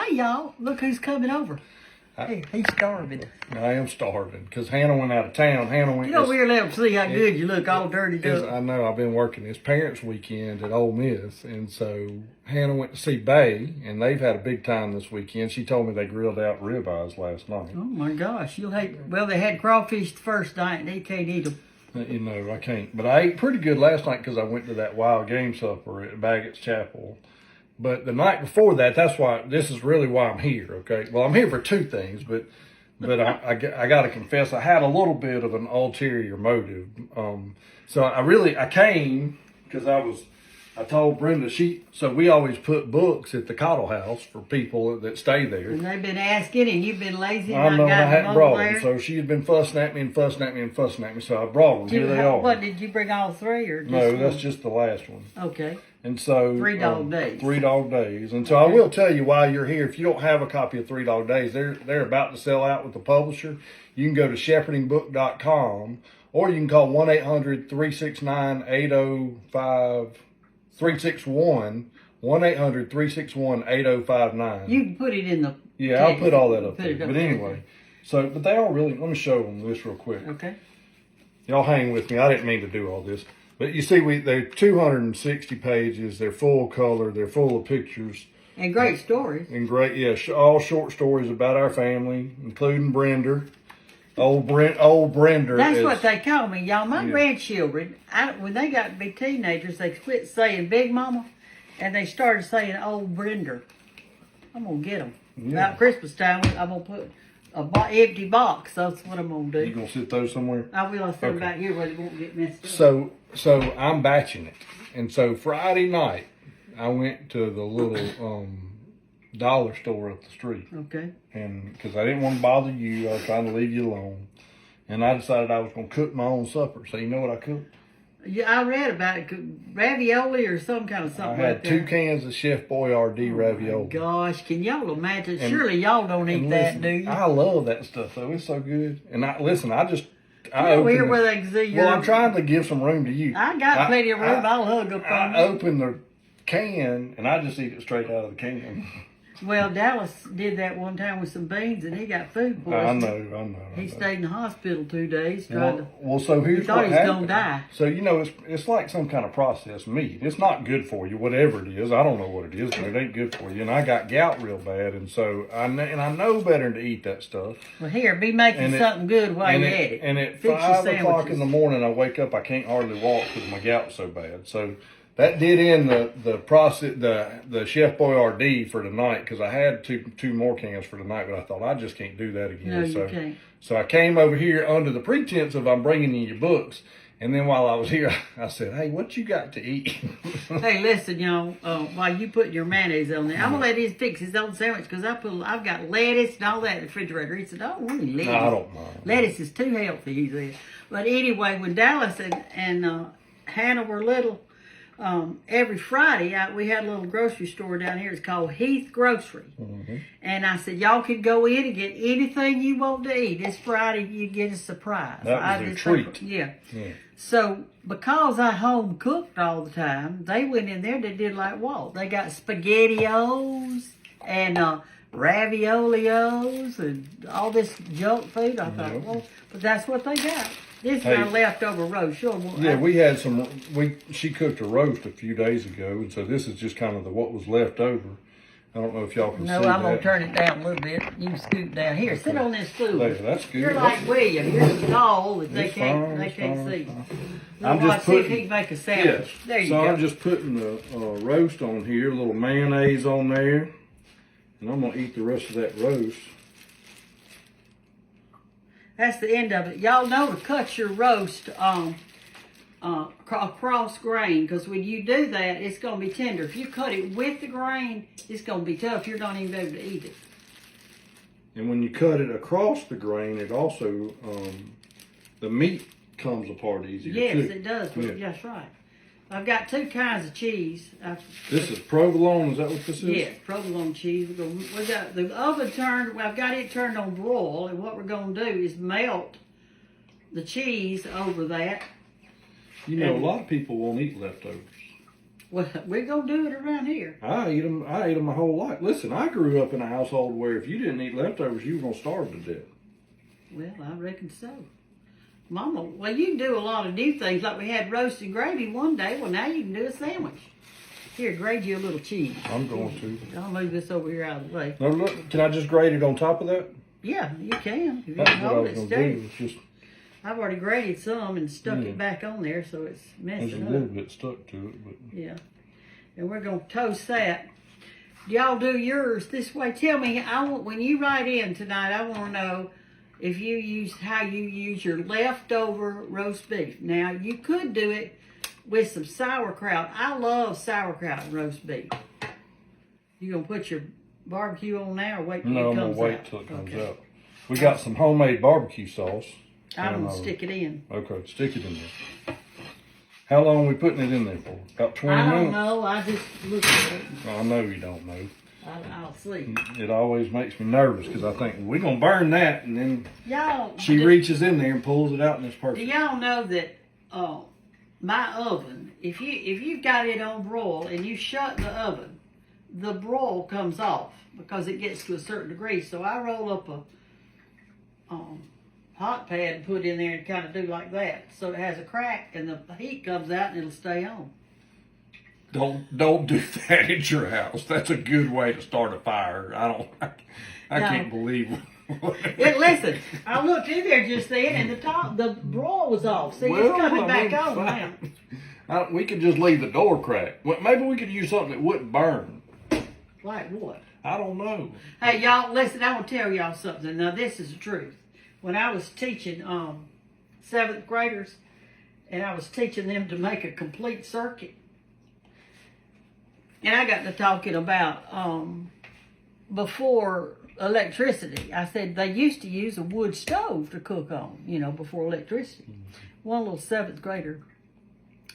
Hey, y'all, look who's coming over. Hey, he's starving. I am starving because Hannah went out of town. Hannah went. Get over here and let him see how good you look, all dirty up. I know. I've been working this parents' weekend at Ole Miss, and so Hannah went to see Bay, and they've had a big time this weekend. She told me they grilled out ribeyes last night. Oh my gosh, you'll hate. Well, they had crawfish the first night, and they can't eat them. You know, I can't. But I ate pretty good last night because I went to that wild game supper at Baggett's Chapel. But the night before that, that's why, this is really why I'm here, okay? Well, I'm here for two things, but I got to confess, I had a little bit of an ulterior motive. So I came because I told Brenda, so we always put books at the Cottle house for people that stay there. And they've been asking, and you've been lazy. I know, I hadn't brought them. So she had been fussing at me and fussing at me and fussing at me, so I brought them. Here they are. What, did you bring all three or just No, one? that's just the last one. Okay. And so 3 Dog Days. 3 Dog Days. And so I will tell you while you're here, if you don't have a copy of 3 Dog Days, they're about to sell out with the publisher. You can go to shepherdingbook.com or you can call 1-800-369-805 361 1-800-361-8059. You can put it in the Yeah, I'll put all that up there. It up But anyway, but they are really, let me show them this real quick. Okay. Y'all hang with me. I didn't mean to do all this. But you see, they're 260 pages. They're full color. They're full of pictures. And great stories. And great, yeah, all short stories about our family, including Brenda. Old Brenda. That's what they call me, y'all. My grandchildren, when they got to be teenagers, they quit saying Big Mama, and they started saying Old Brenda. I'm going to get them. Yeah. About Christmas time, I'm going to put an empty box. That's what I'm going to do. You going to sit those somewhere? I will. I'll set them back here where they won't get messed up. So I'm batching it. And so Friday night, I went to the little dollar store up the street. Okay. And because I didn't want to bother you, I was trying to leave you alone. And I decided I was going to cook my own supper. So you know what I cooked? Yeah, I read about it. Ravioli or some kind of something. I had 2 cans of Chef Boyardee ravioli. Oh my gosh, can y'all imagine? Surely y'all don't eat that, do you? I love that stuff though. It's so good. And I over here where they can see you. Well, I'm trying to give some room to you. I got plenty of room. I'll hug up on you. I open the can and I just eat it straight out of the can. Well, Dallas did that one time with some beans, and he got food poisoning. I know. He stayed in the hospital 2 days So he here's thought what he was happened. gonna die. So it's like some kind of processed meat. It's not good for you, whatever it is. I don't know what it is, but it ain't good for you. And I got gout real bad, and so I know better than to eat that stuff. Well, here, be making something good while you're at it. And at Fix your 5 o'clock sandwiches. in the morning, I wake up. I can't hardly walk because my gout's so bad. So that did end the process, the Chef Boyardee for tonight, because I had two more cans for tonight, but I thought I just can't do that again. No, you can't. So I came over here under the pretense of I'm bringing you your books, and then while I was here, I said, "Hey, what you got to eat?" Hey, listen, y'all. While you putting your mayonnaise on there, I'm gonna let him fix his own sandwich because I've got lettuce and all that in the refrigerator. He said, "I don't want any lettuce. No, I don't mind. Lettuce is too healthy," he said. But anyway, when Dallas and Hannah were little, every Friday we had a little grocery store down here. It's called Heath Grocery. Mm-hmm. And I said, y'all can go in and get anything you want to eat. This Friday you get a surprise. That was their treat. Yeah. So because I home cooked all the time, they went in there. They did like Walt. They got SpaghettiOs and Raviolios and all this junk food. I thought, well, but that's what they got. This is my leftover roast. We had some. She cooked a roast a few days ago, and so this is just kind of what was left over. I don't know if y'all can see that. No, I'm gonna turn it down a little bit. You can scoot down here. Okay. Sit on this stool. There, that's good. You're like William. You're tall that they can't see. I'm just see if he can make a sandwich. Yes. There you go. So I'm just putting the roast on here, a little mayonnaise on there, and I'm gonna eat the rest of that roast. That's the end of it. Y'all know to cut your roast across grain, because when you do that, it's going to be tender. If you cut it with the grain, it's going to be tough. You're not even able to eat it. And when you cut it across the grain, it also, the meat comes apart easier too. Yes, it does. Yeah. That's right. I've got 2 kinds of cheese. This is provolone, is that what this is? Yes, provolone cheese. We got the oven turned. Well, I've got it turned on broil, and what we're going to do is melt the cheese over that. You know, a lot of people won't eat leftovers. Well, we're gonna do it around here. I ate them. I ate them my whole life. Listen, I grew up in a household where if you didn't eat leftovers, you were gonna starve to death. Well, I reckon so. Mama, well, you can do a lot of new things. Like we had roasted gravy one day. Well, now you can do a sandwich. Here, grate you a little cheese. I'm going to. I'll move this over here out of the way. No, look. Can I just grate it on top of that? Yeah, you can. If you That's can what I hold was it gonna steady. do. It's just I've already grated some and stuck Yeah. it back on there, so it's there's a messing little up. bit stuck to it, but Yeah. And we're gonna toast that. Y'all do yours this way. Tell me, when you write in tonight, I want to know if you use how you use your leftover roast beef. Now you could do it with some sauerkraut. I love sauerkraut and roast beef. You gonna put your barbecue on now, or wait till no, it I'm gonna comes wait out? till it comes Okay. out. We got some homemade barbecue sauce. I'm and, gonna stick it in. Okay, stick it in there. How long are we putting it in there for? About 20 I don't minutes? know. I just look at it. I know you don't know. I'll see. It always makes me nervous because I think we're gonna burn that, and then Y'all, she reaches in there and pulls it out, and it's do perfect. y'all know that my oven, if you've got it on broil and you shut the oven, the broil comes off because it gets to a certain degree. So I roll up a hot pad and put it in there and kind of do like that, so it has a crack and the heat comes out and it'll stay on. Don't do that at your house. That's a good way to start a fire. I No. can't believe. Listen, I looked in there just then and the broil was off. See, it's coming back on now. We could just leave the door cracked. Well, maybe we could use something that wouldn't burn. Like what? I don't know. Hey, y'all, listen, I want to tell y'all something. Now, this is the truth. When I was teaching 7th graders, and I was teaching them to make a complete circuit, and I got to talking about before electricity. I said they used to use a wood stove to cook on, before electricity. One little 7th grader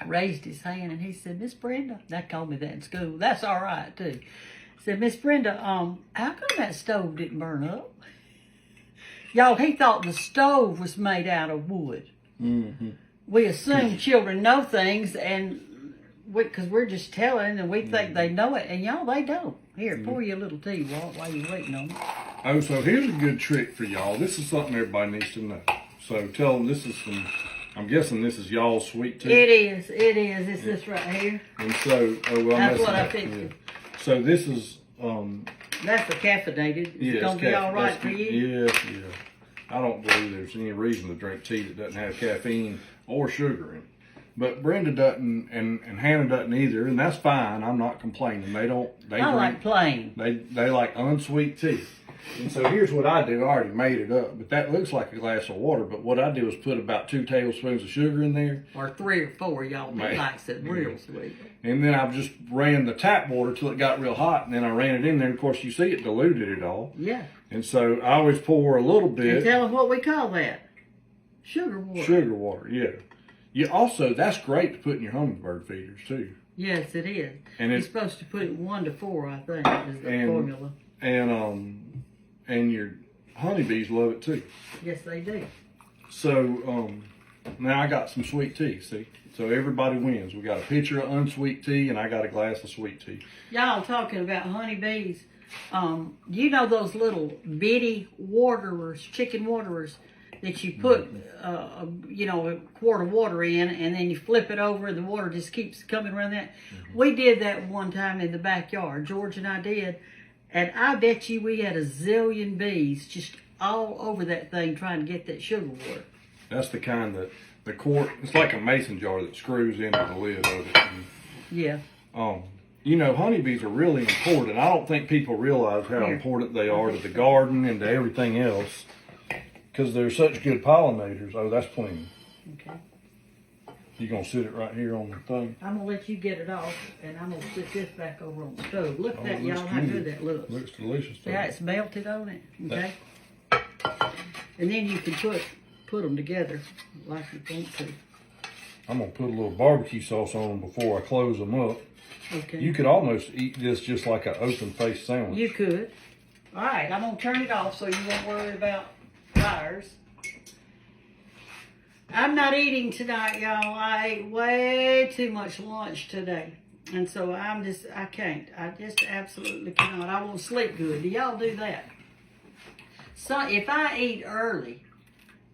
raised his hand, and he said, "Miss Brenda," they called me that in school. That's all right, too. Said, "Miss Brenda, how come that stove didn't burn up?" Y'all, he thought the stove was made out of wood. Mm-hmm. We assume children know things, and because we're just telling, and we think they know it, and y'all, they don't. Here, pour you a little tea, Walt, while you're waiting on it. Oh, so here's a good trick for y'all. This is something everybody needs to know. So tell them this is I'm guessing this is y'all's sweet tea. It is. It's this right here. And so, That's what I fixed. So this is, That's the caffeinated. It's yes, gonna be all right that's for you. Yes. I don't believe there's any reason to drink tea that doesn't have caffeine or sugar in it. But Brenda doesn't, and Hannah doesn't either, and that's fine. I'm not complaining. They I like plain. They like unsweet tea. And so here's what I do. I already made it up, but that looks like a glass of water. But what I do is put about 2 tablespoons of sugar in there. Or 3 or 4, y'all Man. likes it real sweet. And then I just ran the tap water till it got real hot, and then I ran it in there. Of course, you see it diluted it all. Yeah. And so I always pour a little And bit. tell them what we call that. Sugar water. Sugar water, yeah. You also, that's great to put in your hummingbird feeders too. Yes, it is. And You're it's supposed to put it 1 to 4, I think, is the formula. And your honeybees love it too. Yes, they do. So now I got some sweet tea. See, so everybody wins. We got a pitcher of unsweet tea, and I got a glass of sweet tea. Y'all talking about honeybees. You know those little bitty waterers, chicken waterers, that you put, a quart of water in, and then you flip it over, and the water just keeps coming around that. Mm-hmm. We did that one time in the backyard. George and I did, and I bet you we had a zillion bees just all over that thing trying to get that sugar water. That's the kind that the quart. It's like a mason jar that screws into the lid of it. And, yeah. Honeybees are really important. I don't think people realize how important they are to the garden and to everything else. Because they're such good pollinators. Oh, that's plenty. Okay. You gonna sit it right here on the thing? I'm gonna let you get it off, and I'm gonna put this back over on the stove. Look at that, looks y'all, how good. good that looks. Looks delicious. See how it's melted on it? Okay. And then you can put them together like you want to. I'm gonna put a little barbecue sauce on them before I close them up. Okay. You could almost eat this just like an open faced sandwich. You could. All right, I'm gonna turn it off so you won't worry about fires. I'm not eating tonight, y'all. I ate way too much lunch today. And so I can't. I just absolutely cannot. I won't sleep good. Do y'all do that? So if I eat early,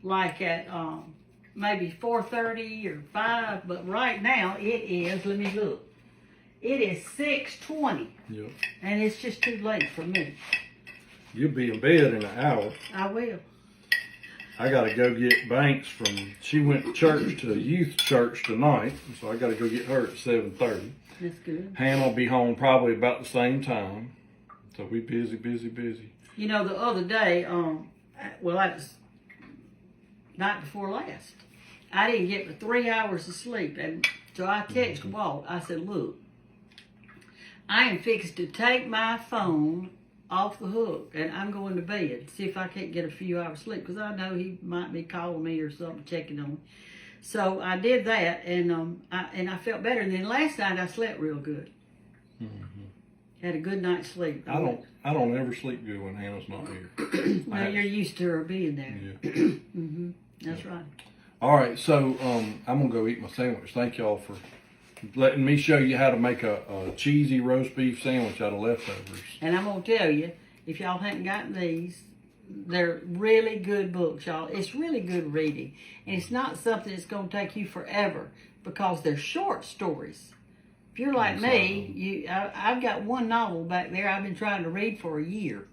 like at maybe 4:30 or 5, but right now it is, let me look. It is 6:20. Yep. And it's just too late for me. You'll be in bed in an hour. I will. I got to go get Banks she went to church, to a youth church tonight, so I got to go get her at 7:30. That's good. Hannah will be home probably about the same time. So we busy. You know, the other day, well, I was night before last. I didn't get but 3 hours of sleep, and so I texted Walt. I said, "Look, I am fixed to take my phone off the hook, and I'm going to bed. See if I can't get a few hours sleep, because I know he might be calling me or something, checking on me." So I did that, and I felt better. And then last night I slept real good. Had a good night's sleep. I don't ever sleep good when Hannah's not here. Well, you're used to her being there. Yeah. That's right. All right, so I'm gonna go eat my sandwich. Thank y'all for letting me show you how to make a cheesy roast beef sandwich out of leftovers. And I'm gonna tell you, if y'all haven't gotten these, they're really good books, y'all. It's really good reading, and it's not something that's gonna take you forever because they're short stories. If you're like me, I've got one novel back there I've been trying to read for a year,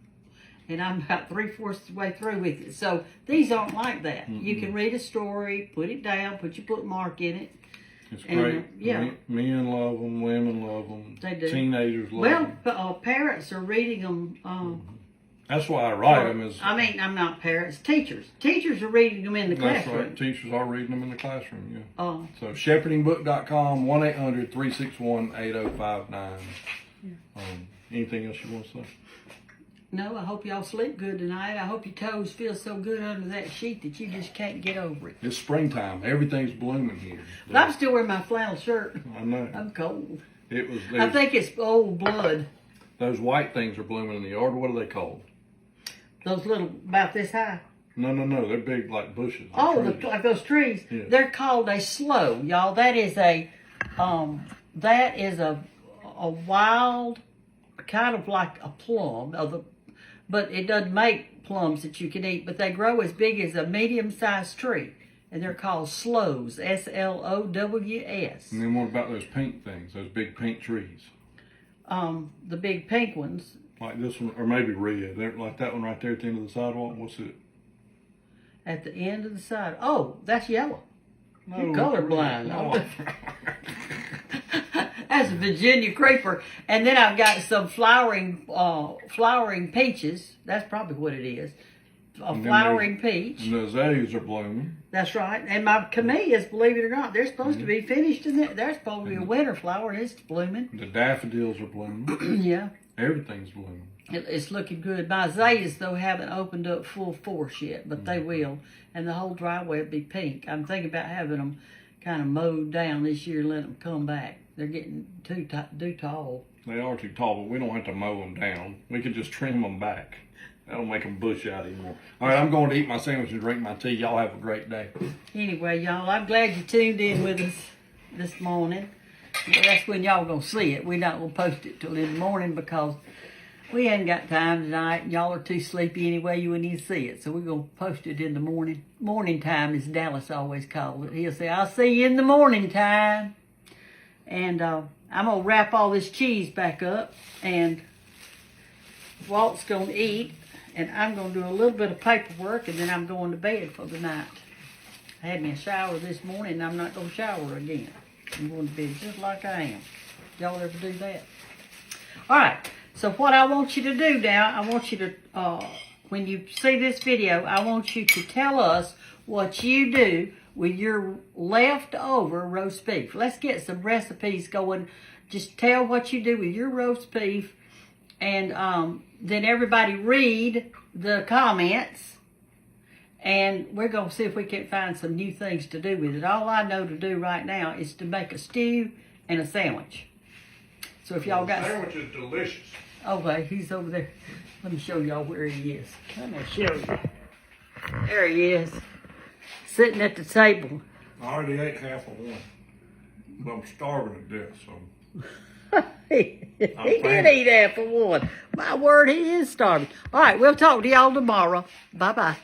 and I'm about 3/4 of the way through with it. So these aren't like that. You can read a story, put it down, put your bookmark in it. It's great. And, yeah. Men love them, women love them. They do. Teenagers love them. Well, parents are reading them. That's why I write them. I'm not parents, teachers. Teachers are reading them in the That's classroom. right. Teachers are reading them in the classroom, yeah. So shepherdingbook.com, 1-800-361-8059. Anything else you want to say? No, I hope y'all sleep good tonight. I hope your toes feel so good under that sheet that you just can't get over it. It's springtime. Everything's blooming here. But I'm still wearing my flannel shirt. I know. I'm cold. I think it's old blood. Those white things are blooming in the yard. What are they called? Those little, about this high. No. They're big like bushes. Like those trees. Yeah. They're called a sloe, y'all. That is a wild, kind of like a plum, but it doesn't make plums that you can eat. But they grow as big as a medium-sized tree, and they're called slows. SLOWS. And then what about those pink things? Those big pink trees? The big pink ones. Like this one, or maybe red. They're like that one right there at the end of the sidewalk. What's it? At the end of the side. Oh, that's yellow. You're colorblind. No. That's a Virginia creeper. And then I've got some flowering peaches. That's probably what it is. A flowering peach. And the azaleas are blooming. That's right. And my camellias, believe it or not, they're supposed to be finished. They're supposed to be a winter flower, and it's blooming. The daffodils are blooming. Yeah. Everything's blooming. It's looking good. My azaleas, though, haven't opened up full force yet, but they will. And the whole driveway will be pink. I'm thinking about having them kind of mowed down this year and let them come back. They're getting too tall. They are too tall, but we don't have to mow them down. We can just trim them back. That'll make them bush out anymore. All right, I'm going to eat my sandwich and drink my tea. Y'all have a great day. Anyway, y'all, I'm glad you tuned in with us this morning. Well, that's when y'all going to see it. We're not going to post it till in the morning because we ain't got time tonight. Y'all are too sleepy anyway. You wouldn't even see it. So we're going to post it in the morning. Morning time, as Dallas always called it. He'll say, "I'll see you in the morning time." And I'm going to wrap all this cheese back up. And Walt's going to eat. And I'm going to do a little bit of paperwork. And then I'm going to bed for the night. I had me a shower this morning. And I'm not going to shower again. I'm going to bed just like I am. Y'all ever do that? All right. So what I want you to do now, I want you to, when you see this video, I want you to tell us what you do with your leftover roast beef. Let's get some recipes going. Just tell what you do with your roast beef, and then everybody read the comments, and we're going to see if we can find some new things to do with it. All I know to do right now is to make a stew and a sandwich. So if y'all got... The sandwich is delicious. Okay, he's over there. Let me show y'all where he is. Let me show you. There he is. Sitting at the table. I already ate half of one. But I'm starving to death, so... He did eat apple one. My word, he is starving. All right, we'll talk to y'all tomorrow. Bye-bye.